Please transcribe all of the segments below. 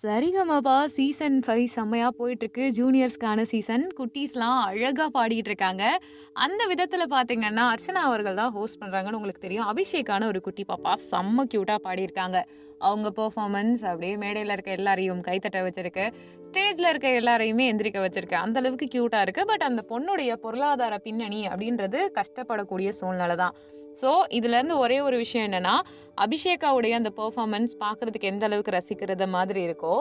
Sa Re Ga Ma Pa season 5 செம்மையா போயிட்டுருக்கு. ஜூனியர்ஸ்க்கான season. குட்டீஸ்லாம் அழகா பாடிட்டு இருக்காங்க. அந்த விதத்தில பார்த்தீங்கன்னா, அர்ச்சனா அவர்கள் தான் ஹோஸ்ட் பண்றாங்கன்னு உங்களுக்கு தெரியும். அபிஷேக்கான ஒரு குட்டி பாப்பா செம்ம கியூட்டா பாடியிருக்காங்க. அவங்க பெர்ஃபார்மன்ஸ் அப்படியே மேடையில இருக்க எல்லாரையும் கைத்தட்ட வச்சிருக்கு. ஸ்டேஜ்ல இருக்க எல்லாரையுமே எந்திரிக்க வச்சிருக்கு. அந்த அளவுக்கு கியூட்டா இருக்கு. பட் அந்த பொண்ணுடைய பொருளாதார பின்னணி அப்படின்றது கஷ்டப்படக்கூடிய சூழ்நிலை தான். ஸோ, இதுலேருந்து ஒரே ஒரு விஷயம் என்னன்னா, அபிஷேகாவுடைய அந்த பெர்ஃபார்மன்ஸ் பார்க்கறதுக்கு எந்த அளவுக்கு ரசிக்கிறத மாதிரி இருக்கோ,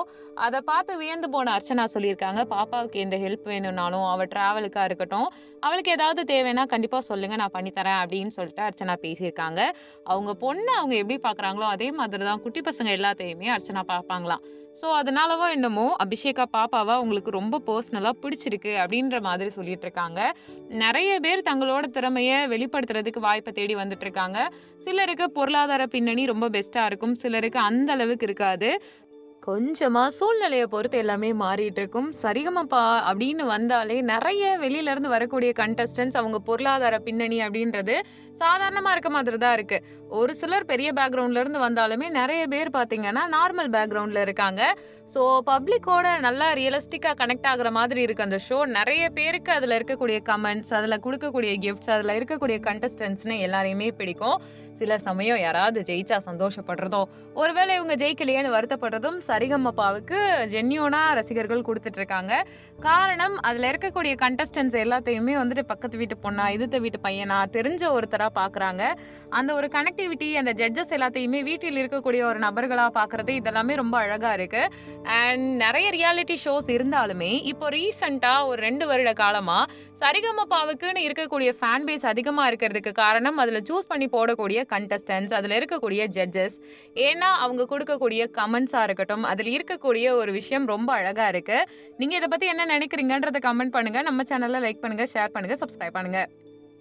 அத பார்த்து வியந்து போன அர்ச்சனா சொல்லியிருக்காங்க, பாப்பாவுக்கு எந்த ஹெல்ப் வேணும்னாலும், அவ ட்ராவலுக்கா இருக்கட்டும், அவளுக்கு ஏதாவது தேவைன்னா கண்டிப்பா சொல்லுங்க, நான் பண்ணி தரேன் அப்படின்னு சொல்லிட்டு அர்ச்சனா பேசியிருக்காங்க. அவங்க பொண்ண அவங்க எப்படி பார்க்குறாங்களோ, அதே மாதிரி தான் குட்டி பசங்க எல்லாத்தையுமே அர்ச்சனா பார்ப்பாங்களாம். ஸோ, அதனாலவோ என்னமோ அபிஷேகா பாப்பாவ அவங்களுக்கு ரொம்ப பெர்சனலா பிடிச்சிருக்கு அப்படின்ற மாதிரி சொல்லிட்டு இருக்காங்க. நெறைய பேர் தங்களோட திறமைய வெளிப்படுத்துறதுக்கு வாய்ப்ப தேடி வந்துட்டு இருக்காங்க. சிலருக்கு பொருளாதார பின்னணி ரொம்ப பெஸ்ட்டா இருக்கும். சிலருக்கு அந்த அளவுக்கு இருக்காது. கொஞ்சமா சூழ்நிலைய பொறுத்து எல்லாமே மாறிட்டு இருக்கும். சரிகமபா அப்படின்னு வந்தாலே நெறைய வெளியில இருந்து வரக்கூடிய கண்டஸ்டன்ட்ஸ் அவங்க பொருளாதார பின்னணி அப்படின்றது சாதாரணமா இருக்க மாதிரி தான் இருக்கு. ஒரு சிலர் பெரிய பேக்ரவுண்ட்ல இருந்து வந்தாலுமே நெறைய பேர் பார்த்தீங்கன்னா, நார்மல் பேக்ரவுண்ட்ல இருக்காங்க. ஸோ பப்ளிக்கோட நல்லா ரியலிஸ்டிக்கா கனெக்ட் ஆகுற மாதிரி இருக்கு அந்த ஷோ. நெறைய பேருக்கு அதுல இருக்கக்கூடிய கமெண்ட்ஸ், அதுல குடுக்கக்கூடிய கிஃப்ட்ஸ், அதுல இருக்கக்கூடிய கண்டஸ்டன்ட்ஸ்ன்னு எல்லாரையுமே பிடிக்கும். சில சமயம் யாராவது ஜெயிச்சா சந்தோஷப்படுறதும், ஒருவேளை இவங்க ஜெயிக்கலையேன்னு வருத்தப்படுறதும் சரிகமபாவுக்கு ஜென்யூனா ரசிகர்கள் குடுத்துட்டு இருக்காங்க. காரணம், அதுல இருக்கக்கூடிய கண்டஸ்டன்ட்ஸ் எல்லாத்தையுமே வந்துட்டு பக்கத்து வீட்டு பொண்ணா, எதிர்த்த வீட்டு பையனா, தெரிஞ்ச ஒருத்தரா பார்க்குறாங்க. அந்த ஒரு கனெக்டிவிட்டி, அந்த ஜட்ஜஸ் எல்லாத்தையுமே வீட்டில் இருக்கக்கூடிய ஒரு நபர்களா பார்க்குறது, இதெல்லாமே ரொம்ப அழகா இருக்கு. அண்ட் நெறைய ரியாலிட்டி ஷோஸ் இருந்தாலுமே, இப்போ ரீசென்ட்டா ஒரு 2 வருட காலமா சரிகமபாவுக்குன்னு இருக்கக்கூடிய ஃபேன் பேஸ் அதிகமா இருக்கிறதுக்கு காரணம், அதுல சூஸ் பண்ணி போடக்கூடிய கண்டஸ்டன்ட்ஸ், அதுல இருக்கக்கூடிய ஜட்ஜஸ். ஏன்னா, அவங்க குடுக்கக்கூடிய கமெண்ட்ஸா இருக்கட்டும், அதில இருக்கக்கூடிய ஒரு விஷயம் ரொம்ப அழகா இருக்கு. நீங்க இத பத்தி என்ன நெனைக்கிறீங்கன்றத கமெண்ட் பண்ணுங்க. நம்ம சேனல லைக் பண்ணுங்க, ஷேர் பண்ணுங்க, சப்ஸ்கிரைப் பண்ணுங்க.